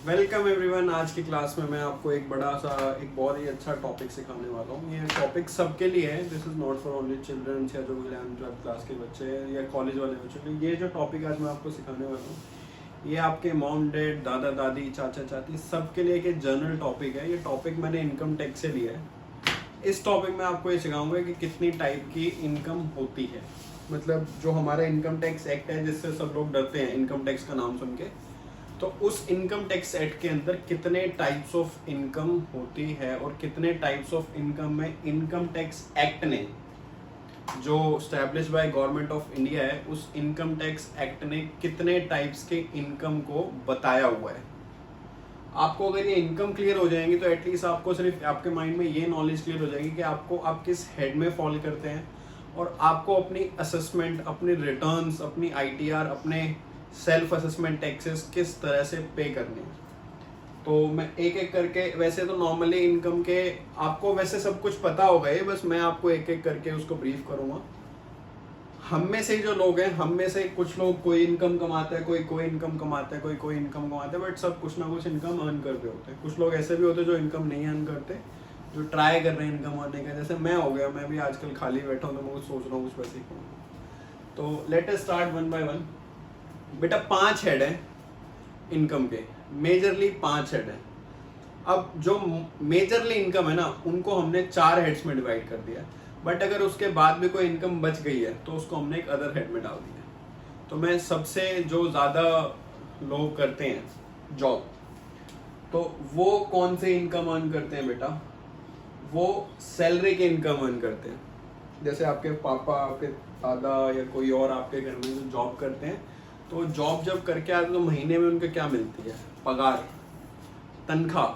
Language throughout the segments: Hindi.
Welcome everyone. आज की क्लास में मैं आपको एक बहुत ही अच्छा टॉपिक सिखाने वाला हूँ। ये टॉपिक सबके लिए है। This is not for only children या जो 11th-12th क्लास के बच्चे हैं या कॉलेज वाले बच्चे हैं। ये जो टॉपिक आज मैं आपको सिखाने वाला हूँ ये आपके मॉम डैड, दादा दादी, चाचा चाची सबके लिए एक जनरल टॉपिक है। ये टॉपिक मैंने इनकम टैक्स से लिया है। इस टॉपिक में आपको ये सिखाऊंगा कि कितनी टाइप की इनकम होती है। मतलब जो हमारा इनकम टैक्स एक्ट है जिससे सब लोग डरते हैं इनकम टैक्स का नाम सुन के, तो उस इनकम टैक्स एक्ट के अंदर कितने टाइप्स ऑफ इनकम होती है और कितने टाइप्स ऑफ इनकम में इनकम टैक्स एक्ट ने जो establish by government of India है उस इनकम टैक्स एक्ट ने कितने टाइप्स के इनकम को बताया हुआ है। आपको अगर ये इनकम क्लियर हो जाएंगी तो एटलीस्ट आपको सिर्फ आपके माइंड में ये नॉलेज क्लियर हो जाएगी कि आप किस हेड में फॉल करते हैं और आपको अपनी असेसमेंट, अपने रिटर्न्स, अपनी आईटीआर, अपने सेल्फ असेसमेंट टैक्सेस किस तरह से पे करने हैं। तो मैं एक एक करके, वैसे तो नॉर्मली इनकम के आपको वैसे सब कुछ पता होगा ही, बस मैं आपको एक एक करके उसको ब्रीफ करूंगा। हम में से जो लोग हैं, हम में से कुछ लोग कोई इनकम कमाता है, कोई इनकम कमाता है, कोई इनकम कमाता है, बट सब कुछ ना कुछ इनकम अर्न कर रहे होते हैं। कुछ लोग ऐसे भी होते हैं जो इनकम नहीं अर्न करते, जो ट्राई कर रहे हैं इनकम अर्न का। जैसे मैं हो गया, मैं भी आजकल खाली बैठा हूँ तो मैं कुछ सोच रहा हूँ कुछ वैसे ही करूँगा। तो let us start one by one. बेटा 5 हेड है इनकम के, मेजरली 5 हेड है। अब जो मेजरली इनकम है ना उनको हमने 4 हेड्स में डिवाइड कर दिया, बट अगर उसके बाद भी कोई इनकम बच गई है तो उसको हमने एक अदर हेड में डाल दिया। तो मैं सबसे जो ज़्यादा लोग करते हैं जॉब, तो वो कौन से इनकम अर्न करते हैं बेटा? वो सैलरी के इनकम अर्न करते हैं। जैसे आपके पापा, आपके दादा या कोई और आपके घर में जो जॉब करते हैं, तो जॉब जब करके आते तो महीने में उनके क्या मिलती है? पगार, तनख्वाह,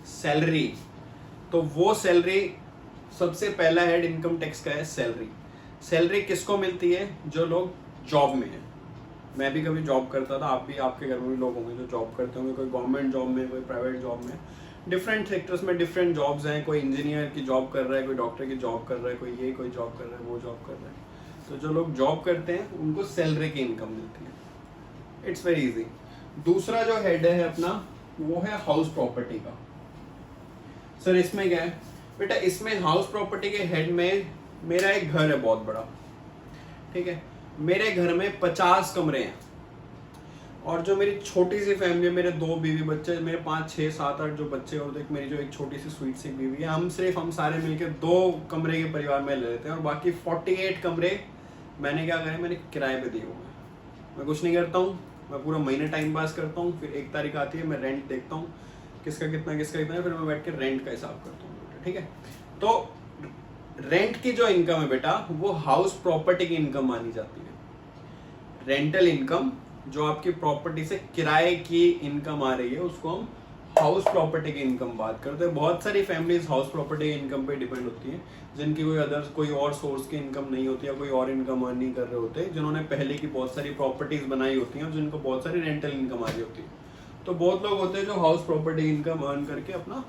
सैलरी। तो वो सैलरी, सबसे पहला हेड इनकम टैक्स का है सैलरी। सैलरी किसको मिलती है? जो लोग जॉब में हैं। मैं भी कभी जॉब करता था, आप भी, आपके घर में भी लोग होंगे जो जॉब करते होंगे, कोई गवर्नमेंट जॉब में, कोई प्राइवेट जॉब में। डिफरेंट सेक्टर्स में डिफरेंट जॉब्स हैं। कोई इंजीनियर की जॉब कर रहा है, कोई डॉक्टर की जॉब कर रहा है, कोई जॉब कर रहा है, वो जॉब कर रहा है। तो जो लोग जॉब करते हैं उनको सैलरी की इनकम मिलती है। It's very easy. दूसरा जो हेड है अपना वो है हाउस प्रॉपर्टी का। सर इसमें क्या है बेटा? इसमें हाउस प्रॉपर्टी के हेड में मेरा एक घर है बहुत बड़ा, ठीक है। मेरे घर में 50 कमरे हैं और जो मेरी छोटी सी फैमिली है, मेरे 2 बीवी बच्चे, मेरे 5, 6, 7, 8 जो बच्चे और एक मेरी जो एक छोटी सी स्वीट सी बीवी है, हम सारे मिलकर 2 कमरे के परिवार में ले लेते हैं और बाकी 48 कमरे मैंने क्या करे, मैंने किराए पे दिए हुए हैं। मैं कुछ नहीं करता हूँ, मैं पूरा महीने टाइम पास करता हूँ। फिर 1 तारीख आती है, मैं रेंट देखता हूँ किसका कितना है, फिर मैं बैठ के रेंट का हिसाब करता हूँ, ठीक है। तो रेंट की जो इनकम है बेटा वो हाउस प्रॉपर्टी की इनकम मानी जाती है। रेंटल इनकम जो आपकी प्रॉपर्टी से किराए की इनकम आ रही है उसको हम हाउस प्रॉपर्टी की इनकम बात करते हैं। बहुत सारी फैमिलीज हाउस प्रॉपर्टी की इनकम पे डिपेंड होती है, जिनकी कोई और सोर्स की इनकम नहीं होती या कोई और इनकम अर्न नहीं कर रहे होते, जिन्होंने पहले की बहुत सारी प्रॉपर्टीज बनाई होती हैं, जिनको बहुत सारी रेंटल इनकम आ रही होती है। तो बहुत लोग होते हैं जो हाउस प्रॉपर्टी इनकम अर्न करके अपना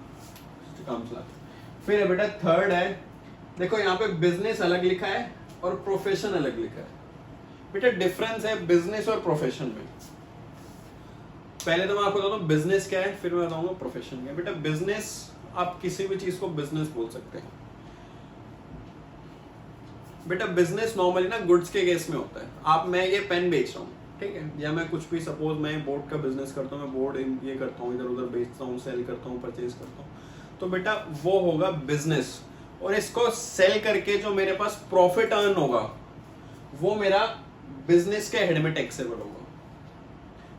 काम चलाते हैं। फिर है बेटा थर्ड है, देखो यहाँ पे बिजनेस अलग लिखा है और प्रोफेशन अलग लिखा है। बेटा डिफरेंस है बिजनेस और प्रोफेशन में। पहले तो मैं आपको बताता हूँ बिजनेस क्या है, फिर मैं बताऊंगा प्रोफेशन क्या है। बेटा बिजनेस, आप किसी भी चीज को बिजनेस बोल सकते हैं। बेटा बिजनेस नॉर्मली ना गुड्स के केस में होता है। मैं ये पेन बेच रहा हूँ, ठीक है, या मैं कुछ भी, सपोज मैं बोर्ड का बिजनेस करता हूँ, मैं बोर्ड ये करता हूँ, इधर उधर बेचता हूँ, सेल करता हूँ, परचेज करता हूँ, तो बेटा वो होगा बिजनेस। और इसको सेल करके जो मेरे पास प्रॉफिट अर्न होगा वो मेरा बिजनेस के हेड में टैक्सेबल होगा।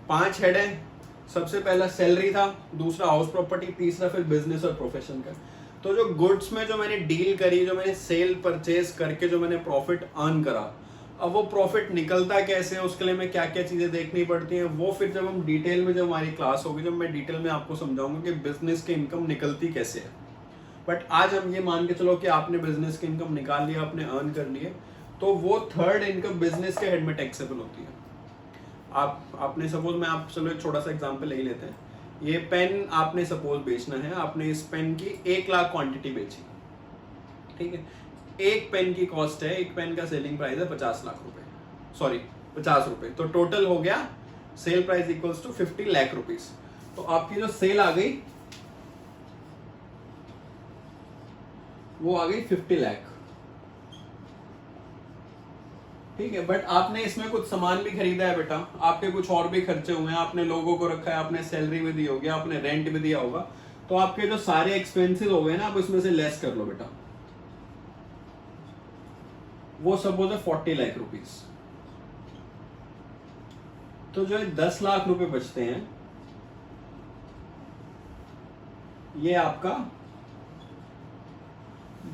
5 हेड है। सबसे पहला सैलरी था, दूसरा हाउस प्रॉपर्टी, तीसरा फिर बिजनेस और प्रोफेशन का। तो जो गुड्स में जो मैंने डील करी, जो मैंने सेल परचेज करके जो मैंने प्रॉफिट अर्न करा, अब वो प्रॉफिट निकलता कैसे है, उसके लिए मैं क्या क्या चीजें देखनी पड़ती हैं, वो फिर जब हम डिटेल में, जब हमारी क्लास होगी, जब मैं डिटेल में आपको समझाऊंगा कि बिजनेस की इनकम निकलती कैसे है। बट आज हम ये मान के चलो कि आपने बिजनेस की इनकम निकाल लिया, आपने अर्न कर लिए, तो वो थर्ड इनकम बिजनेस के हेड में टैक्सेबल होती है। आपने सपोज, मैं आप चलो एक छोटा सा एग्जांपल ले लेते हैं। ये पेन आपने सपोज बेचना है, आपने इस पेन की 1 लाख क्वांटिटी बेची, ठीक है। एक पेन की कॉस्ट है, एक पेन का सेलिंग प्राइस है 50 लाख रुपए, सॉरी 50 रुपए, तो टोटल हो गया sale price equals to 50 lakh rupees. तो आपकी जो सेल आ गई वो आ गई 50 लाख, ठीक है। बट आपने इसमें कुछ सामान भी खरीदा है बेटा, आपके कुछ और भी खर्चे हुए हैं, आपने लोगों को रखा है, आपने सैलरी भी दी होगी, आपने रेंट भी दिया होगा, तो आपके जो सारे एक्सपेंसेस हो गए ना, आप इसमें से लेस कर लो बेटा। वो सपोज है 40 लाख रुपीस, तो जो 10 लाख रुपए बचते हैं ये आपका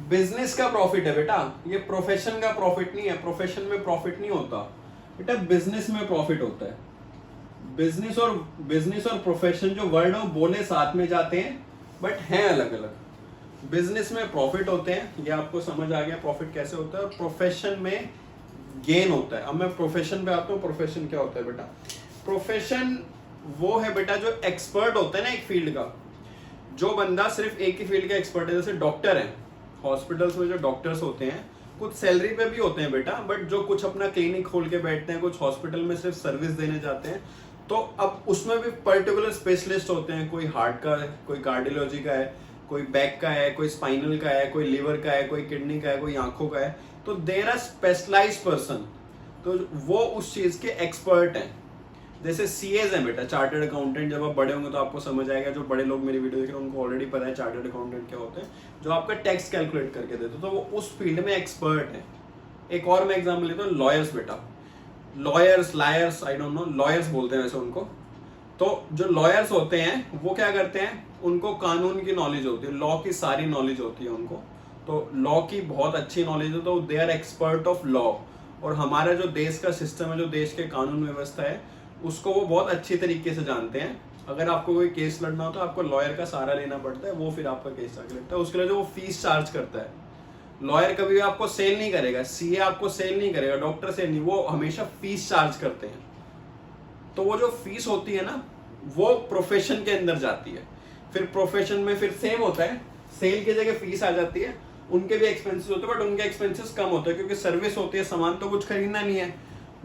बिजनेस का प्रॉफिट है बेटा, ये प्रोफेशन का प्रॉफिट नहीं है। प्रोफेशन में प्रॉफिट नहीं होता बेटा, बिजनेस में प्रॉफिट होता है। बिजनेस और प्रोफेशन जो वर्ड है वो बोले साथ में जाते हैं बट हैं अलग अलग। बिजनेस में प्रॉफिट होते हैं, ये आपको समझ आ गया प्रॉफिट कैसे होता है। प्रोफेशन में गेन होता है। अब मैं प्रोफेशन पे आता हूँ। प्रोफेशन क्या होता है बेटा? प्रोफेशन वो है बेटा जो एक्सपर्ट होता है ना एक फील्ड का, जो बंदा सिर्फ एक ही फील्ड का एक्सपर्ट है। जैसे डॉक्टर है, हॉस्पिटल्स में जो डॉक्टर्स होते हैं कुछ सैलरी पे भी होते हैं बेटा, बट जो कुछ अपना क्लिनिक खोल के बैठते हैं, कुछ हॉस्पिटल में सिर्फ सर्विस देने जाते हैं, तो अब उसमें भी पर्टिकुलर स्पेशलिस्ट होते हैं। कोई हार्ट का है, कोई कार्डियोलॉजी का है, कोई बैक का है, कोई स्पाइनल का है, कोई लिवर का है, कोई किडनी का है, कोई आंखों का है। तो देर आर स्पेशलाइज्ड पर्सन, तो वो उस चीज के एक्सपर्ट हैं। जैसे सीएज है बेटा, चार्टर्ड अकाउंटेंट। जब आप बड़े होंगे तो आपको समझ आएगा, जो बड़े लोग मेरी वीडियो देख रहे हैं उनको ऑलरेडी पता है चार्टर्ड अकाउंटेंट क्या होते हैं, जो आपका टैक्स कैलकुलेट करके देते, तो वो उस फील्ड में एक्सपर्ट है। एक और मैं एग्जाम्पल लेता हूँ, लॉयर्स बेटा, lawyers, lawyers, I don't know, lawyers बोलते हैं वैसे उनको। तो जो लॉयर्स होते हैं वो क्या करते हैं, उनको कानून की नॉलेज होती है, लॉ की सारी नॉलेज होती है उनको, तो लॉ की बहुत अच्छी नॉलेज है, तो they are expert of law. और हमारा जो देश का सिस्टम है, जो देश के कानून व्यवस्था है, उसको वो बहुत अच्छी तरीके से जानते हैं। अगर आपको कोई केस लड़ना हो तो आपको लॉयर का सहारा लेना पड़ता है, वो फिर आपका केस आगे लड़ता है। उसके लिए जो वो फीस चार्ज करता है, लॉयर कभी भी आपको सेल नहीं करेगा, सीए आपको सेल नहीं करेगा, डॉक्टर सेल नहीं, वो हमेशा फीस चार्ज करते हैं। तो वो जो फीस होती है ना, वो प्रोफेशन के अंदर जाती है। फिर प्रोफेशन में फिर सेम होता है, सेल की जगह फीस आ जाती है। उनके भी एक्सपेंसेस होते हैं, बट उनके एक्सपेंसेस कम होते हैं क्योंकि सर्विस होती है, सामान तो कुछ खरीदना नहीं है।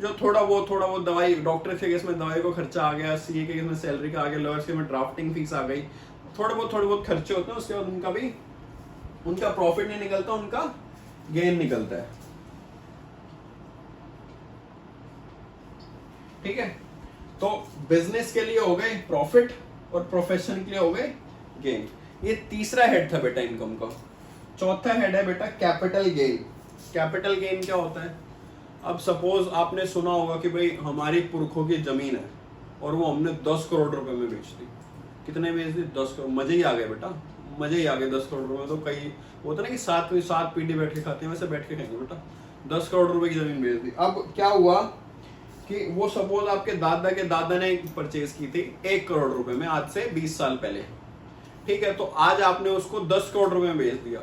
जो थोड़ा वो दवाई, डॉक्टर के केस में दवाई को खर्चा आ गया, सीए के केस में सैलरी का आ गया, लॉयर्स के में ड्राफ्टिंग फीस आ गई, थोड़े बहुत खर्चे होते हैं। उसके बाद उनका भी, उनका प्रॉफिट नहीं निकलता, उनका गेन निकलता है। ठीक है, तो बिजनेस के लिए हो गए प्रॉफिट और प्रोफेशन के लिए हो गए गेन। ये तीसरा हेड था बेटा इनकम का। चौथा हेड है बेटा कैपिटल गेन। कैपिटल गेन क्या होता है? अब सपोज आपने सुना होगा कि भाई हमारी पुरखों की जमीन है और वो हमने 10 करोड़ रुपए में बेच दी। कितने बेच दी? 10 करोड़। मजे ही आ गए बेटा, मजे ही आ गए 10 करोड़ रुपए। तो कई होता ना कि सात पीढ़ी बैठ के खाते हैं, वैसे बैठ के खाएंगे बेटा। 10 करोड़ रुपए की जमीन बेच दी। अब क्या हुआ कि वो सपोज आपके दादा ने परचेज की थी 1 करोड़ रुपए में, आज से 20 साल पहले। ठीक है, तो आज आपने उसको 10 करोड़ रुपए में बेच दिया,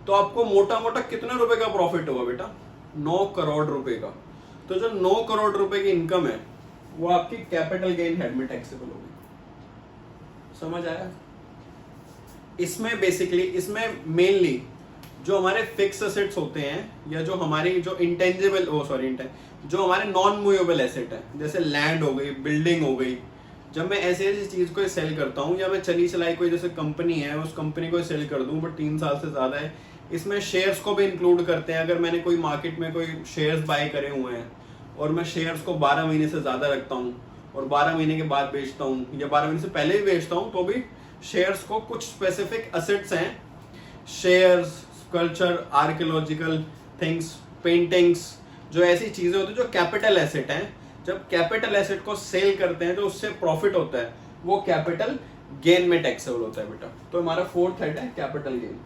तो आपको मोटा मोटा कितने रुपए का प्रॉफिट हुआ बेटा? 9 करोड़ रुपए का। तो जो 9 करोड़ रुपए की इनकम है वो आपकी कैपिटल गेन हेड में टैक्सेबल होगी। समझ आया? इसमें बेसिकली, इसमें मेनली जो हमारे फिक्स एसेट्स होते हैं, या जो हमारी जो इंटेंजिबल, जो हमारे नॉन मूवेबल एसेट है, जैसे लैंड हो गई, बिल्डिंग हो गई। जब मैं ऐसी चीज को सेल करता हूँ, या मैं चली चलाई कोई जैसे कंपनी है, उस कंपनी को सेल कर दूं बट 3 साल से ज्यादा है, इसमें शेयर्स को भी इंक्लूड करते हैं। अगर मैंने कोई मार्केट में कोई शेयर्स बाय करे हुए हैं और मैं शेयर्स को 12 महीने से ज्यादा रखता हूँ और 12 महीने के बाद बेचता हूँ, या 12 महीने से पहले भी बेचता हूँ, तो भी शेयर्स को, कुछ स्पेसिफिक असेट्स हैं, shares, culture, archaeological things, paintings, जो ऐसी चीजें होती है जो कैपिटल एसेट हैं। जब कैपिटल एसेट को सेल करते हैं तो उससे प्रॉफिट होता है, वो कैपिटल गेन में टैक्सेबल होता है बेटा। तो हमारा 4th हेड है कैपिटल गेन।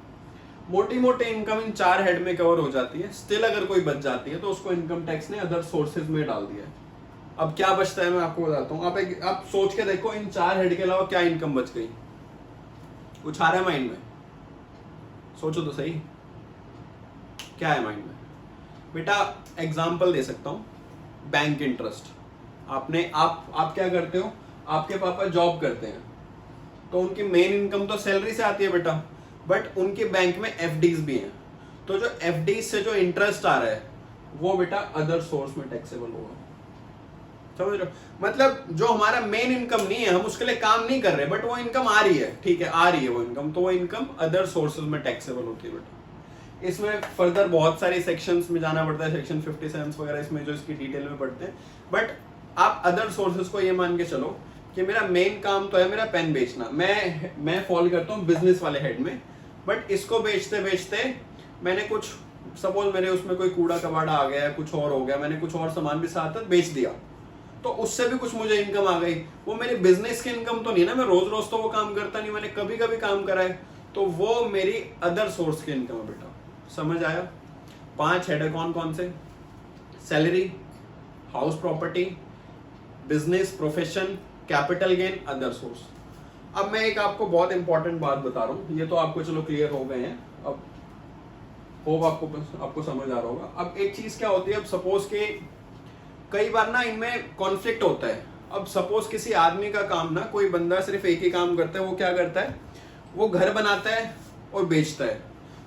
मोटी मोटी इनकम इन 4 हेड में कवर हो जाती है। स्टिल अगर कोई बच जाती है तो उसको इनकम टैक्स ने अदर सोर्सेज में डाल दिया है। अब क्या बचता है मैं आपको बताता हूँ। आप सोच के देखो, इन 4 हेड के अलावा क्या इनकम बच गई? कुछ आ रहा है माइंड में? सोचो तो सही, क्या है माइंड में बेटा? एग्जाम्पल दे सकता हूँ, बैंक इंटरेस्ट। आप क्या करते हो? आपके पापा जॉब करते हैं, तो उनकी मेन इनकम तो सैलरी से आती है बेटा, बट उनके बैंक में एफडीज भी हैं। तो जो एफडीज से जो इंटरेस्ट आ रहा है वो बेटा अदर सोर्स में टैक्सेबल होगा। समझ रहे हो? मतलब जो हमारा मेन इनकम नहीं है, हम उसके लिए काम नहीं कर रहे, बट वो इनकम आ रही है, ठीक है, आ रही है वो इनकम, तो वो इनकम अदर सोर्सेज में टैक्सेबल होती है बेटा। इसमें फर्दर बहुत सारे सेक्शंस में जाना पड़ता है, सेक्शन 57 वगैरह इसमें जो इसकी डिटेल में पढ़ते हैं, बट आप अदर सोर्सेज को ये मान के चलो कि मेरा मेन काम तो है मेरा पेन बेचना, मैं फॉलो करता हूँ बिजनेस वाले हेड में, बट इसको बेचते बेचते मैंने कुछ, सपोज मेरे उसमें कोई कूड़ा कबाड़ा आ गया, कुछ और हो गया, मैंने कुछ और सामान भी साथ साथ बेच दिया, तो उससे भी कुछ मुझे इनकम आ गई। वो मेरी बिजनेस की इनकम तो नहीं है ना, मैं रोज रोज तो वो काम करता नहीं, मैंने कभी कभी काम करा है, तो वो मेरी अदर सोर्स की इनकम है बेटा। समझ आया? 5 हेड है, कौन कौन से? Salary, house property, business, profession, capital gain, other source. अब मैं एक आपको बहुत इंपॉर्टेंट बात बता रहा हूँ, ये तो आपको चलो क्लियर हो गए हैं, अब होप आपको समझ आ रहा होगा। अब एक चीज क्या होती है, अब सपोज के कई बार ना इनमें कॉन्फ्लिक्ट होता है। अब सपोज किसी आदमी का काम ना, कोई बंदा सिर्फ एक ही काम करता है, वो क्या करता है, वो घर बनाता है और बेचता है,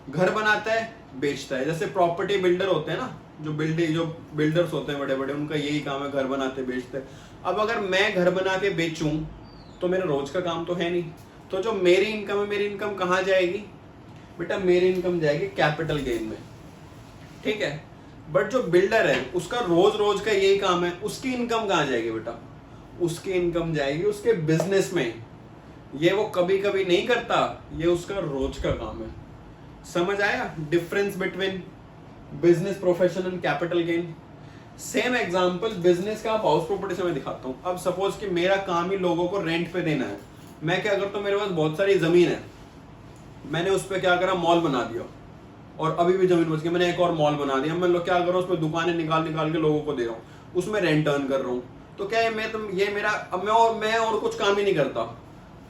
घर बनाता है बेचता है। जैसे प्रॉपर्टी बिल्डर होते हैं ना, जो बिल्डर्स होते हैं बड़े बड़े, उनका यही काम है, घर बनाते बेचते। अब अगर मैं घर बना के बेचूं तो मेरा रोज का काम तो है नहीं, तो जो मेरी इनकम है, मेरी इनकम कहाँ जाएगी बेटा? मेरी इनकम जाएगी कैपिटल गेन में, ठीक है। बट जो बिल्डर है उसका रोज रोज का यही काम है, उसकी इनकम कहाँ जाएगी बेटा? उसकी इनकम जाएगी उसके बिजनेस में। ये वो कभी कभी नहीं करता, ये उसका रोज का काम है। समझ आया difference between business, profession and capital gain? Same example business का आप हाउस प्रॉपर्टी से मैं दिखाता हूँ। अब सपोज कि मेरा काम ही लोगों को रेंट पे देना है, मैं क्या करता हूँ, मेरे पास बहुत सारी जमीन है, मैंने उस पर क्या करा, मॉल बना दिया, और अभी भी जमीन बच गई, मैंने एक और मॉल बना दिया। मैं लोग क्या कर रहा हूँ, उसमें दुकानें निकाल निकाल के लोगों को दे रहा हूँ, उसमें रेंट अर्न कर रहा हूँ। तो क्या है, ये मेरा, अब मैं और कुछ काम ही नहीं करता,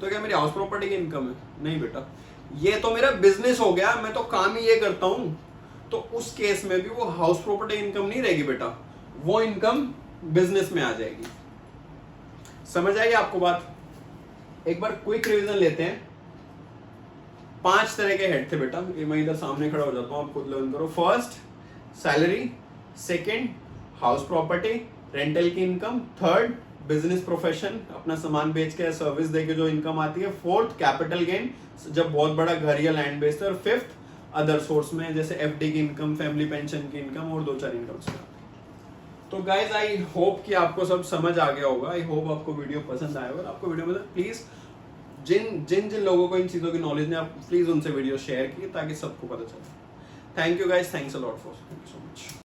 तो क्या मेरी हाउस प्रॉपर्टी की इनकम है? नहीं बेटा, ये तो मेरा बिजनेस हो गया, मैं तो काम ही ये करता हूँ। तो उस केस में भी वो हाउस प्रॉपर्टी इनकम नहीं रहेगी बेटा, वो इनकम बिजनेस में आ जाएगी। समझ आएगी आपको बात? एक बार क्विक रिवीजन लेते हैं। 5 तरह के हेड थे बेटा, मैं इधर सामने खड़ा हो जाता हूँ, आप खुद लर्न करो। First salary, second house property, rental की इनकम, थर्ड बिजनेस प्रोफेशन, अपना सामान बेच के सर्विस देके जो इनकम आती है, फोर्थ कैपिटल गेन, जब बहुत बड़ा घर या लैंड बेचते हैं, और फिफ्थ अदर सोर्स में जैसे एफडी की इनकम, फैमिली पेंशन की इनकम, और 2-4 इनकम। तो गाइज आई होप कि आपको सब समझ आ गया होगा। आई होप आपको वीडियो पसंद आया होगा। आपको वीडियो पसंद, प्लीज जिन लोगों को इन चीजों की नॉलेज नहीं, आप प्लीज उनसे वीडियो शेयर कीजिए ताकि सबको पता चले। Thank you guys, thanks a lot for, thank you so much.